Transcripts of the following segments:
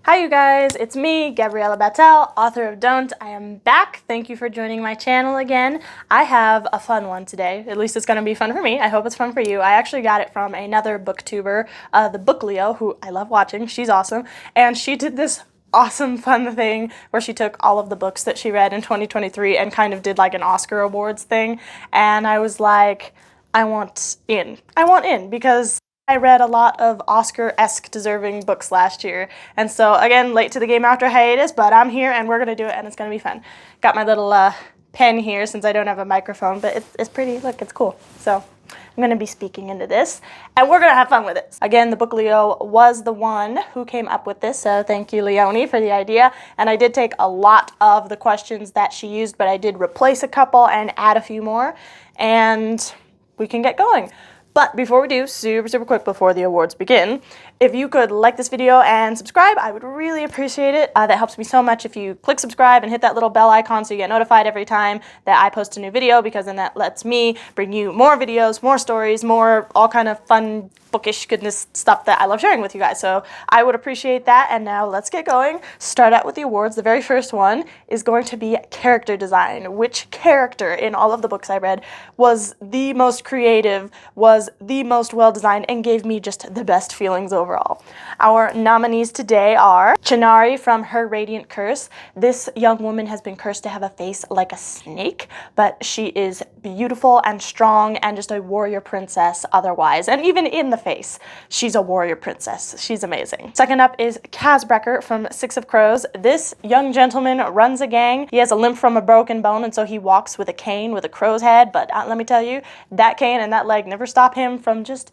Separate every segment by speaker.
Speaker 1: Hi you guys, it's me, Gabriella Battel, author of Don't. I am back. Thank you for joining my channel again. I have a fun one today. At least it's going to be fun for me. I hope it's fun for you. I actually got it from another booktuber, the Book Leo, who I love watching. She's awesome. And she did this awesome fun thing where she took all of the books that she read in 2023 and kind of did like an Oscar Awards thing. And I was like, I want in. I want in because I read a lot of Oscar-esque deserving books last year. And so, again, late to the game after hiatus, but I'm here and we're going to do it and it's going to be fun. Got my little pen here since I don't have a microphone, but it's pretty. Look, it's cool. So I'm going to be speaking into this and we're going to have fun with it. Again, the Book Leo was the one who came up with this, so thank you, Leonie, for the idea. And I did take a lot of the questions that she used, but I did replace a couple and add a few more, and we can get going. But before we do, super quick before the awards begin, if you could like this video and subscribe, I would really appreciate it. That helps me so much if you click subscribe and hit that little bell icon so you get notified every time that I post a new video, because then that lets me bring you more videos, more stories, more all kind of fun, bookish goodness stuff that I love sharing with you guys. So I would appreciate that. And now let's get going. Start out with the awards. The very first one is going to be character design. Which character in all of the books I read was the most creative, was the most well-designed, and gave me just the best feelings overall. Our nominees today are Chennari from Her Radiant Curse. This young woman has been cursed to have a face like a snake, but she is beautiful and strong and just a warrior princess otherwise. And even in the face, she's a warrior princess. She's amazing. Second up is Kaz Brekker from Six of Crows. This young gentleman runs a gang. He has a limp from a broken bone, and so he walks with a cane with a crow's head, but let me tell you, that cane and that leg never stop him from just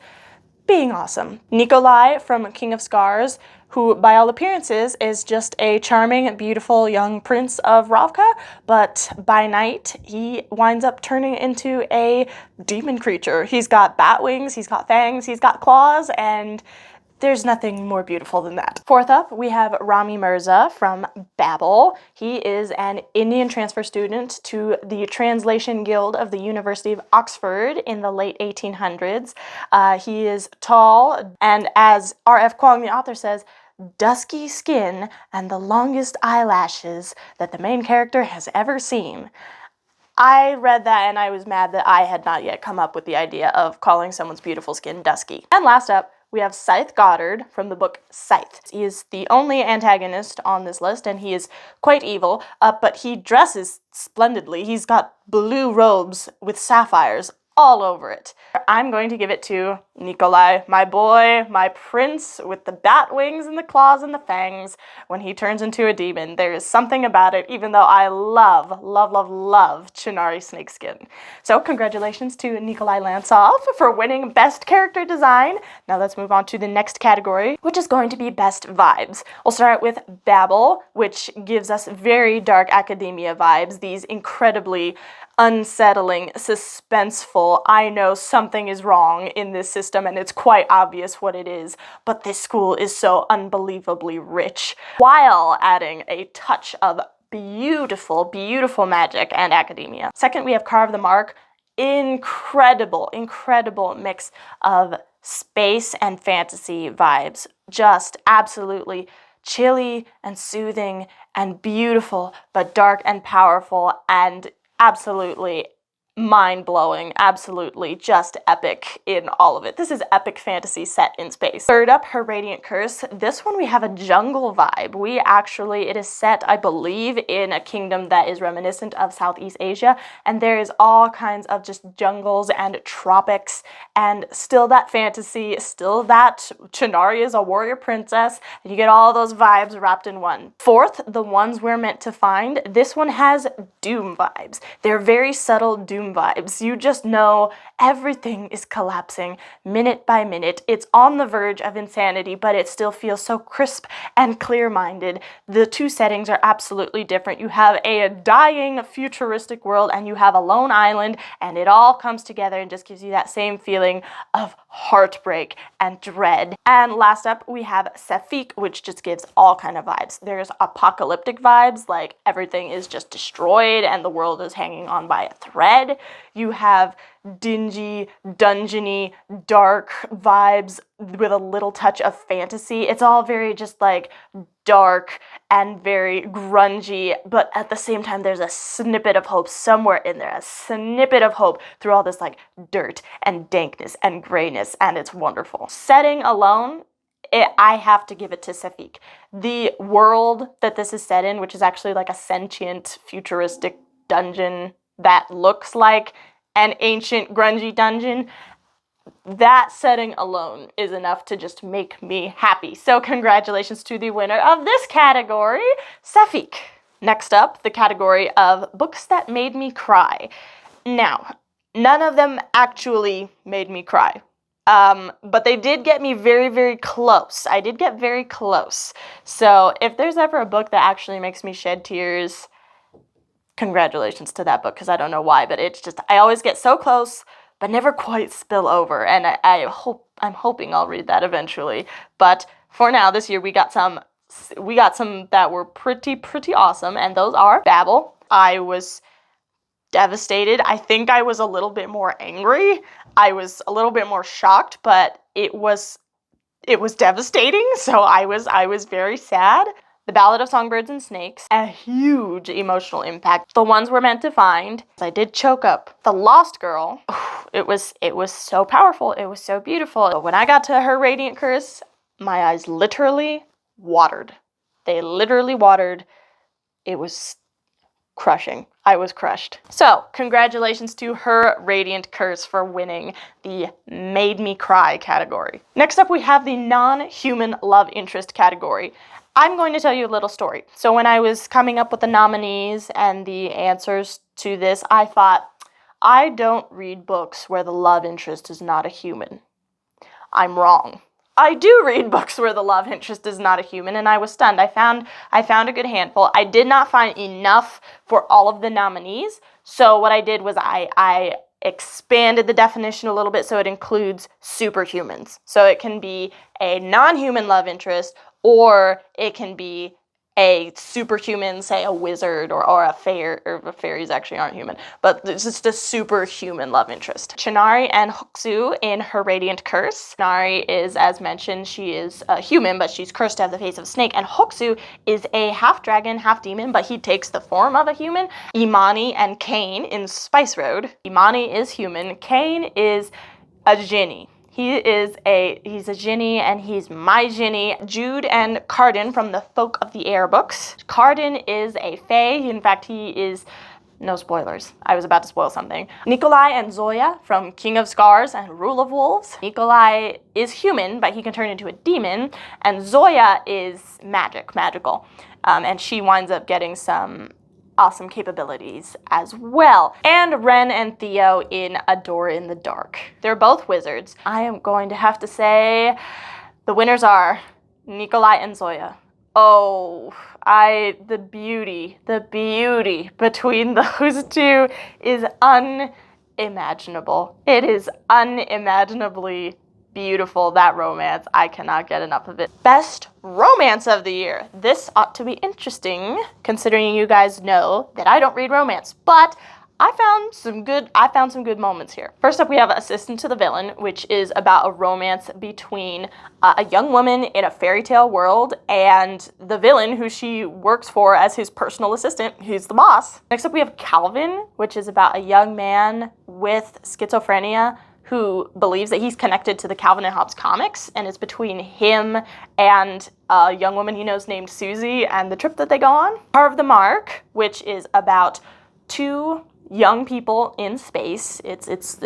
Speaker 1: being awesome. Nikolai from King of Scars, who by all appearances is just a charming, beautiful young prince of Ravka, but by night he winds up turning into a demon creature. He's got bat wings, he's got fangs, he's got claws, and there's nothing more beautiful than that. Fourth up, we have Rami Mirza from Babel. He is an Indian transfer student to the Translation Guild of the University of Oxford in the late 1800s. He is tall, and as R.F. Kuang, the author, says, dusky skin and the longest eyelashes that the main character has ever seen. I read that and I was mad that I had not yet come up with the idea of calling someone's beautiful skin dusky. And last up, we have Scythe Goddard from the book Scythe. He is the only antagonist on this list, and he is quite evil, but he dresses splendidly. He's got blue robes with sapphires all over it. I'm going to give it to Nikolai, my boy, my prince with the bat wings and the claws and the fangs. When he turns into a demon, there is something about it, even though I love Chennari Snakeskin. So congratulations to Nikolai Lantsov for winning Best Character Design. Now let's move on to the next category, which is going to be Best Vibes. We'll start with Babel, which gives us very dark academia vibes, these incredibly unsettling, suspenseful, I know something is wrong in this system and it's quite obvious what it is, but this school is so unbelievably rich, while adding a touch of beautiful magic and academia. Second, we have Carve the Mark. Incredible mix of space and fantasy vibes. Just absolutely chilly and soothing and beautiful, but dark and powerful and absolutely mind-blowing, absolutely just epic in all of it. This is epic fantasy set in space. Third up, Her Radiant Curse. This one we have a jungle vibe. It is set, I believe, in a kingdom that is reminiscent of Southeast Asia, and there is all kinds of just jungles and tropics, and still that fantasy, still that Chennari is a warrior princess, and you get all those vibes wrapped in one. Fourth, The Ones We're Meant to Find. This one has Doom vibes. They're very subtle Doom vibes. You just know everything is collapsing minute by minute. It's on the verge of insanity, but it still feels so crisp and clear-minded. The two settings are absolutely different. You have a dying futuristic world and you have a lone island, and it all comes together and just gives you that same feeling of heartbreak and dread. And last up, we have Sefik, which just gives all kind of vibes. There's apocalyptic vibes, like everything is just destroyed and the world is hanging on by a thread. side, you have dingy, dungeony, dark vibes with a little touch of fantasy. It's all very just like dark and very grungy, but at the same time there's a snippet of hope somewhere in there, a snippet of hope through all this like dirt and dankness and grayness, and it's wonderful. Setting alone, I have to give it to Safik. The world that this is set in, which is actually like a sentient, futuristic dungeon that looks like an ancient, grungy dungeon, that setting alone is enough to just make me happy. So congratulations to the winner of this category, Safik. Next up, the category of books that made me cry. Now, none of them actually made me cry. But they did get me very, very close. I did get very close. So if there's ever a book that actually makes me shed tears, congratulations to that book, because I don't know why, but it's just, I always get so close, but never quite spill over, and I'm hoping I'll read that eventually. But for now, this year we got some that were pretty awesome, and those are Babel. I was devastated. I think I was a little bit more angry. I was a little bit more shocked, but it was devastating. So I was very sad. The Ballad of Songbirds and Snakes, a huge emotional impact. The Ones We're Meant to Find, I did choke up. The Lost Girl, it was so powerful. It was so beautiful. But when I got to Her Radiant Curse, my eyes literally watered. They literally watered. It was crushing. I was crushed. So, congratulations to Her Radiant Curse for winning the Made Me Cry category. Next up, we have the non-human love interest category. I'm going to tell you a little story. So when I was coming up with the nominees and the answers to this, I thought, I don't read books where the love interest is not a human. I'm wrong. I do read books where the love interest is not a human, and I was stunned. I found a good handful. I did not find enough for all of the nominees, so what I did was I expanded the definition a little bit so it includes superhumans. So it can be a non-human love interest, or it can be a superhuman, say a wizard or a fairy, or fairies actually aren't human, but it's just a superhuman love interest. Chidori and Hokusai in Her Radiant Curse. Chidori is, as mentioned, she is a human, but she's cursed to have the face of a snake, and Hokusai is a half dragon, half demon, but he takes the form of a human. Imani and Cain in Spice Road. Imani is human, Cain is a genie. He's a genie, and he's my genie. Jude and Cardan from the Folk of the Air books. Cardan is a fae. In fact, he is, no spoilers. I was about to spoil something. Nikolai and Zoya from King of Scars and Rule of Wolves. Nikolai is human, but he can turn into a demon, and Zoya is magical. And she winds up getting some awesome capabilities as well. And Ren and Theo in A Door in the Dark. They're both wizards. I am going to have to say the winners are Nikolai and Zoya. Oh, the beauty between those two is unimaginable. It is unimaginably beautiful, that romance. I cannot get enough of it. Best romance of the year. This ought to be interesting, considering you guys know that I don't read romance, but I found some good moments here. First up, we have Assistant to the Villain, which is about a romance between a young woman in a fairy tale world and the villain who she works for as his personal assistant. He's the boss. Next up, we have Calvin, which is about a young man with schizophrenia who believes that he's connected to the Calvin and Hobbes comics, and it's between him and a young woman he knows named Susie and the trip that they go on. Carve the Mark, which is about two young people in space. It's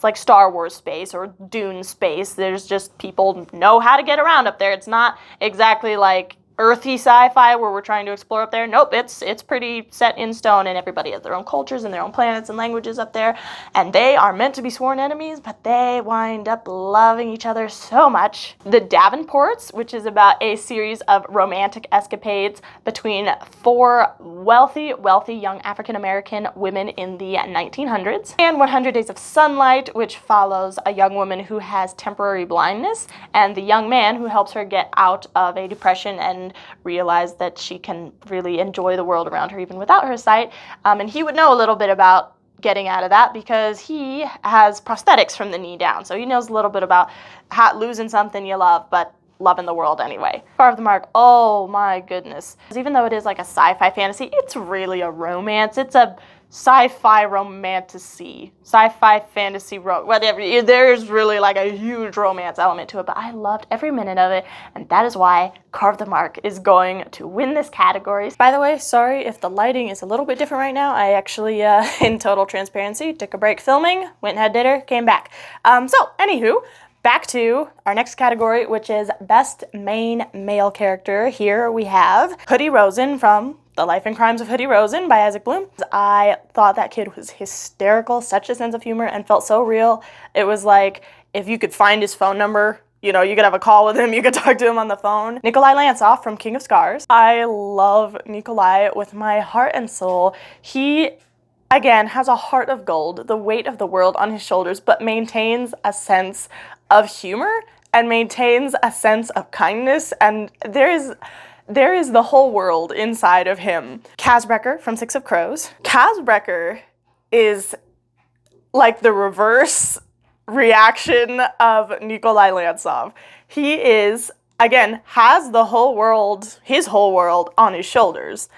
Speaker 1: like Star Wars space or Dune space. There's just people know how to get around up there. It's not exactly like earthy sci-fi where we're trying to explore up there. Nope, it's pretty set in stone, and everybody has their own cultures and their own planets and languages up there, and they are meant to be sworn enemies, but they wind up loving each other so much. The Davenports, which is about a series of romantic escapades between four wealthy young African-American women in the 1900s. And 100 Days of Sunlight, which follows a young woman who has temporary blindness and the young man who helps her get out of a depression and realize that she can really enjoy the world around her even without her sight. And he would know a little bit about getting out of that because he has prosthetics from the knee down. So he knows a little bit about losing something you love, but loving the world anyway. Carve the Mark, oh my goodness. Even though it is like a sci-fi fantasy, it's really a romance. It's a sci-fi romantasy, sci-fi fantasy, whatever. There's really like a huge romance element to it, but I loved every minute of it, and that is why Carve the Mark is going to win this category. By the way, sorry if the lighting is a little bit different right now. I actually, in total transparency, took a break filming, went and had dinner, came back. So, anywho, back to our next category, which is Best Main Male Character. Here we have Hoodie Rosen from The Life and Crimes of Hoodie Rosen by Isaac Bloom. I thought that kid was hysterical, such a sense of humor, and felt so real. It was like, if you could find his phone number, you know, you could have a call with him, you could talk to him on the phone. Nikolai Lantsov from King of Scars. I love Nikolai with my heart and soul. He, again, has a heart of gold, the weight of the world on his shoulders, but maintains a sense of humor and maintains a sense of kindness, and there is the whole world inside of him. Kaz Brekker from Six of Crows. Kaz Brekker is like the reverse reaction of Nikolai Lantsov. He is, again, has the whole world, his whole world on his shoulders.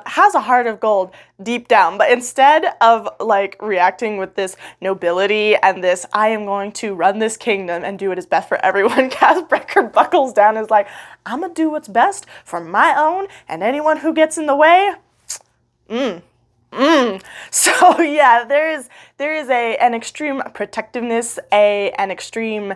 Speaker 1: Has a heart of gold deep down, but instead of like reacting with this nobility and this, I am going to run this kingdom and do what is best for everyone, Kaz Brekker buckles down and is like, I'm gonna do what's best for my own, and anyone who gets in the way, So yeah, there is an extreme protectiveness, an extreme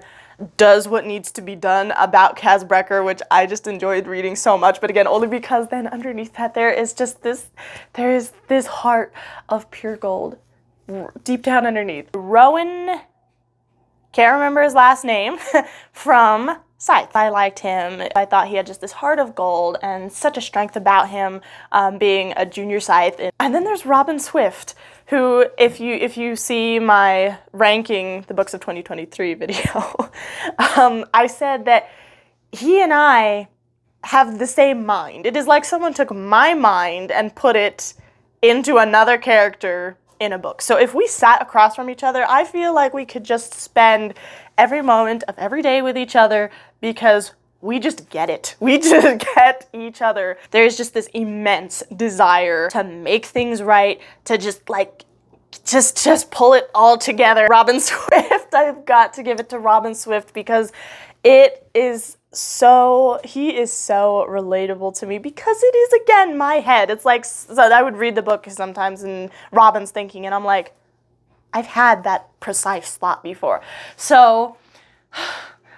Speaker 1: does what needs to be done about Kaz Brekker, which I just enjoyed reading so much. But again, only because then underneath that there is this heart of pure gold deep down underneath. Rowan, can't remember his last name, from Scythe. I liked him. I thought he had just this heart of gold and such a strength about him, being a junior Scythe. And then there's Robin Swift, who, if you see my ranking the books of 2023 video, I said that he and I have the same mind. It is like someone took my mind and put it into another character in a book. So if we sat across from each other, I feel like we could just spend every moment of every day with each other because we just get it. We just get each other. There's just this immense desire to make things right, to just like, just pull it all together. Robin Swift, I've got to give it to Robin Swift because he is so relatable to me because it is, again, my head. It's like, so I would read the book sometimes and Robin's thinking and I'm like, I've had that precise thought before. So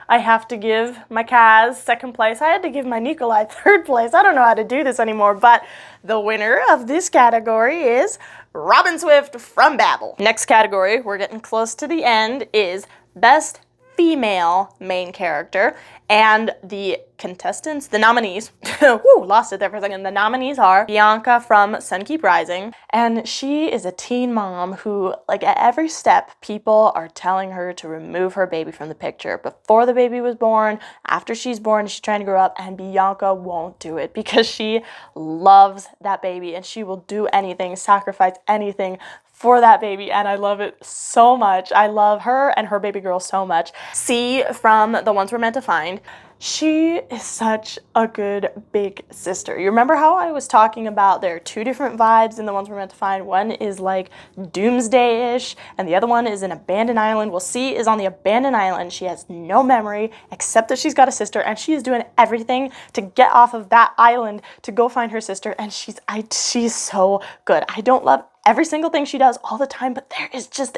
Speaker 1: I have to give my Kaz second place. I had to give my Nikolai third place. I don't know how to do this anymore, but the winner of this category is Robin Swift from Babel. Next category, we're getting close to the end, is Best Female Main Character. And the contestants, the nominees, lost it there for a second. The nominees are Bianca from Sunkeep Rising, and she is a teen mom who, like, at every step, people are telling her to remove her baby from the picture. Before the baby was born, after she's born, she's trying to grow up, and Bianca won't do it because she loves that baby, and she will do anything, sacrifice anything for that baby, and I love it so much. I love her and her baby girl so much. C from The Ones We're Meant to Find. She is such a good big sister. You remember how I was talking about there are two different vibes in The Ones We're Meant to Find? One is like doomsday-ish, and the other one is an abandoned island. Well, C is on the abandoned island. She has no memory except that she's got a sister, and she is doing everything to get off of that island to go find her sister, and she's so good. I don't love every single thing she does all the time, but there is just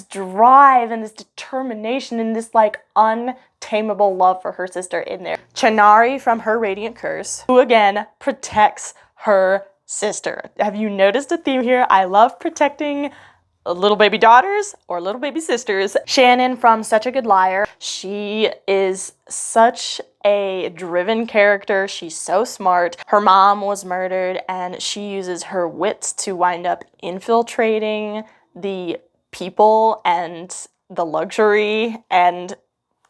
Speaker 1: drive and this determination and this like untamable love for her sister in there. Chennari from Her Radiant Curse, who again protects her sister. Have you noticed a theme here? I love protecting little baby daughters or little baby sisters. Shannon from Such a Good Liar. She is such a driven character. She's so smart. Her mom was murdered and she uses her wits to wind up infiltrating the people and the luxury and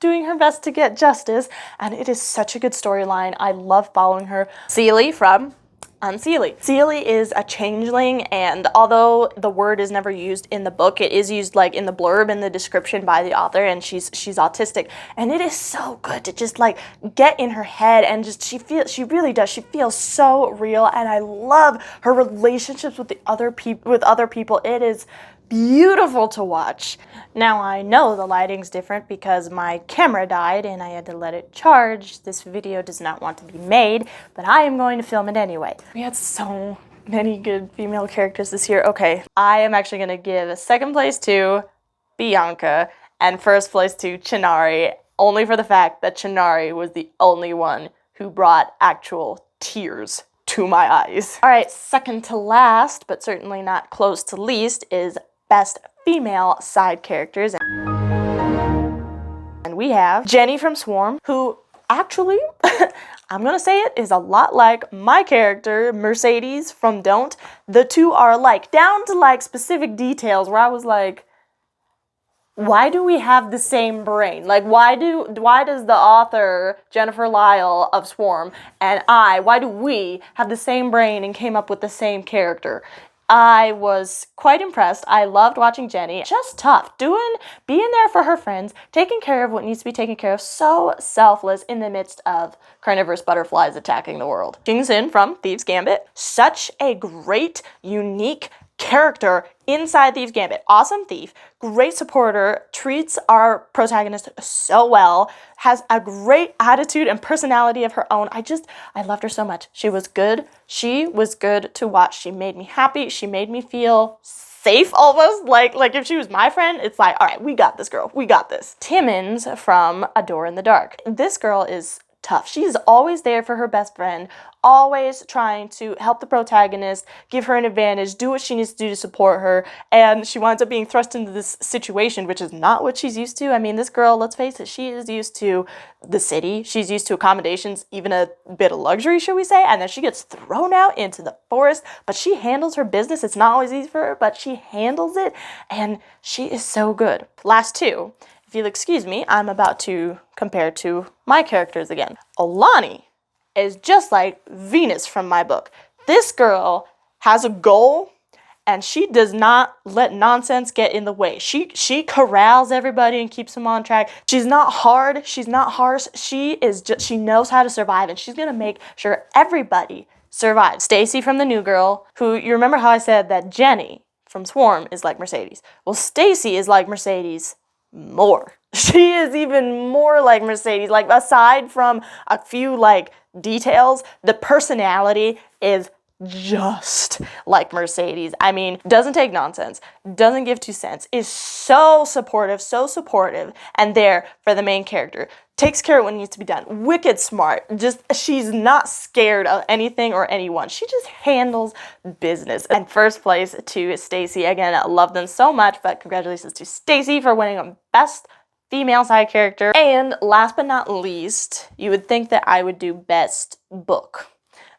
Speaker 1: doing her best to get justice, and it is such a good storyline. I love following her. Celie from Unseelie. Seelie is a changeling, and although the word is never used in the book, it is used like in the blurb in the description by the author, and she's autistic, and it is so good to just like get in her head and just she really does. She feels so real, and I love her relationships with the other people. It is beautiful to watch. Now I know the lighting's different because my camera died and I had to let it charge. This video does not want to be made, but I am going to film it anyway. We had so many good female characters this year. Okay, I am actually going to give second place to Bianca and first place to Chennari, only for the fact that Chennari was the only one who brought actual tears to my eyes. All right, second to last, but certainly not close to least, is best female side characters. And we have Jenny from Swarm, who actually, I'm gonna say it, is a lot like my character, Mercedes from Don't. The two are alike, down to like specific details where I was like, why do we have the same brain? Like, why does the author, Jennifer Lyle of Swarm, and why do we have the same brain and came up with the same character? I was quite impressed. I loved watching Jenny. Just tough. Being there for her friends, taking care of what needs to be taken care of. So selfless in the midst of carnivorous butterflies attacking the world. Jing Sin from Thieves Gambit. Such a great, unique character inside Thieves Gambit. Awesome thief, great supporter, treats our protagonist so well, has a great attitude and personality of her own. I loved her so much. She was good. She was good to watch. She made me happy. She made me feel safe almost. Like if she was my friend, it's like, all right, we got this girl. We got this. Timmins from A Door in the Dark. This girl is tough. She's always there for her best friend, always trying to help the protagonist, give her an advantage, do what she needs to do to support her, and she winds up being thrust into this situation, which is not what she's used to. I mean, this girl, let's face it, she is used to the city, she's used to accommodations, even a bit of luxury, should we say, and then she gets thrown out into the forest, but she handles her business. It's not always easy for her, but she handles it, and she is so good. Last two. If you'll excuse me, I'm about to compare to my characters again. Olani is just like Venus from my book. This girl has a goal and she does not let nonsense get in the way. She corrals everybody and keeps them on track. She's not hard, she's not harsh. She knows how to survive, and she's gonna make sure everybody survives. Stacy from The New Girl, who, you remember how I said that Jenny from Swarm is like Mercedes. Well, Stacy is like Mercedes more. She is even more like Mercedes. Like, aside from a few like details, the personality is just like Mercedes. I mean, doesn't take nonsense, doesn't give 2 cents, is so supportive, and there for the main character. Takes care of what needs to be done. Wicked smart. She's not scared of anything or anyone. She just handles business. And first place to Stacy. Again, I love them so much, but congratulations to Stacy for winning a best female side character. And last but not least, you would think that I would do best book.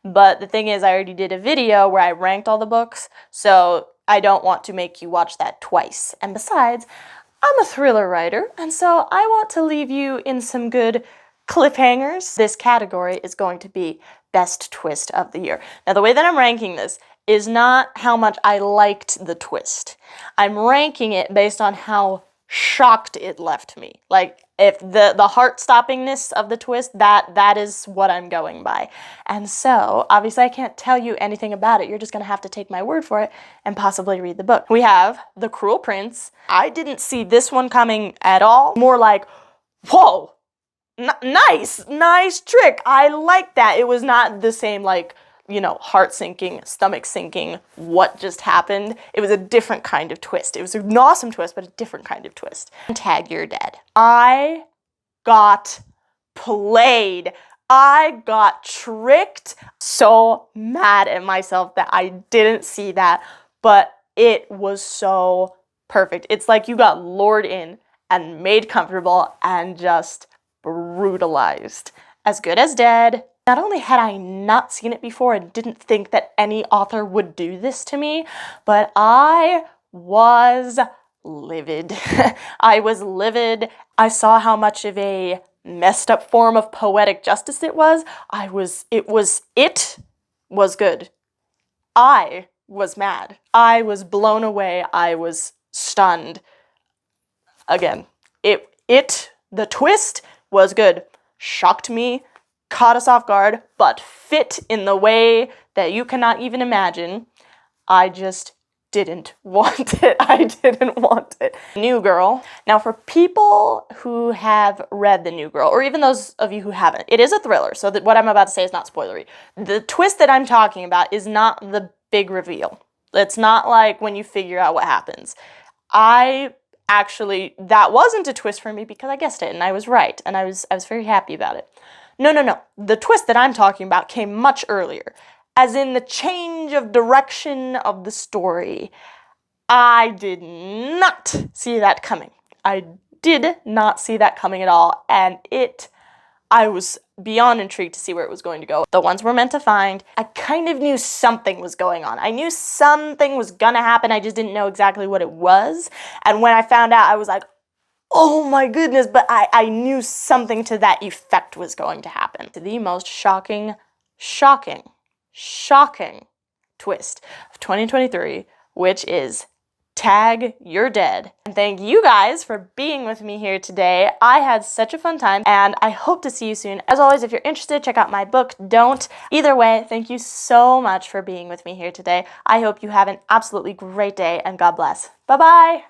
Speaker 1: But the thing is, I already did a video where I ranked all the books, so I don't want to make you watch that twice. And besides, I'm a thriller writer, and so I want to leave you in some good cliffhangers. This category is going to be best twist of the year. Now, the way that I'm ranking this is not how much I liked the twist. I'm ranking it based on how shocked it left me. Like, if the heart-stoppingness of the twist, that is what I'm going by. And so, obviously I can't tell you anything about it. You're just gonna have to take my word for it and possibly read the book. We have The Cruel Prince. I didn't see this one coming at all. More like, whoa, nice trick. I like that. It was not the same, like, you know, heart-sinking, stomach-sinking, what just happened. It was a different kind of twist. It was an awesome twist, but a different kind of twist. Tag You're Dead. I got played. I got tricked. So mad at myself that I didn't see that, but it was so perfect. It's like you got lured in and made comfortable and just brutalized. As Good as Dead. Not only had I not seen it before and didn't think that any author would do this to me, but I was livid. I was livid. I saw how much of a messed up form of poetic justice it was. It was good. I was mad. I was blown away. I was stunned. Again, the twist was good. Shocked me, caught us off guard, but fit in the way that you cannot even imagine. I just didn't want it. I didn't want it. New Girl. Now, for people who have read The New Girl, or even those of you who haven't, it is a thriller, so that what I'm about to say is not spoilery. The twist that I'm talking about is not the big reveal. It's not like when you figure out what happens. That wasn't a twist for me because I guessed it and I was right, and I was very happy about it. No. The twist that I'm talking about came much earlier, as in the change of direction of the story. I did not see that coming. I did not see that coming at all, and I was beyond intrigued to see where it was going to go. The ones we're meant to find, I kind of knew something was going on. I knew something was gonna happen, I just didn't know exactly what it was. And when I found out, I was like, oh my goodness, but I knew something to that effect was going to happen. The most shocking twist of 2023, which is tag, you're dead. And thank you guys for being with me here today. I had such a fun time, and I hope to see you soon. As always, if you're interested, check out my book, Don't. Either way, thank you so much for being with me here today. I hope you have an absolutely great day, and God bless. Bye-bye!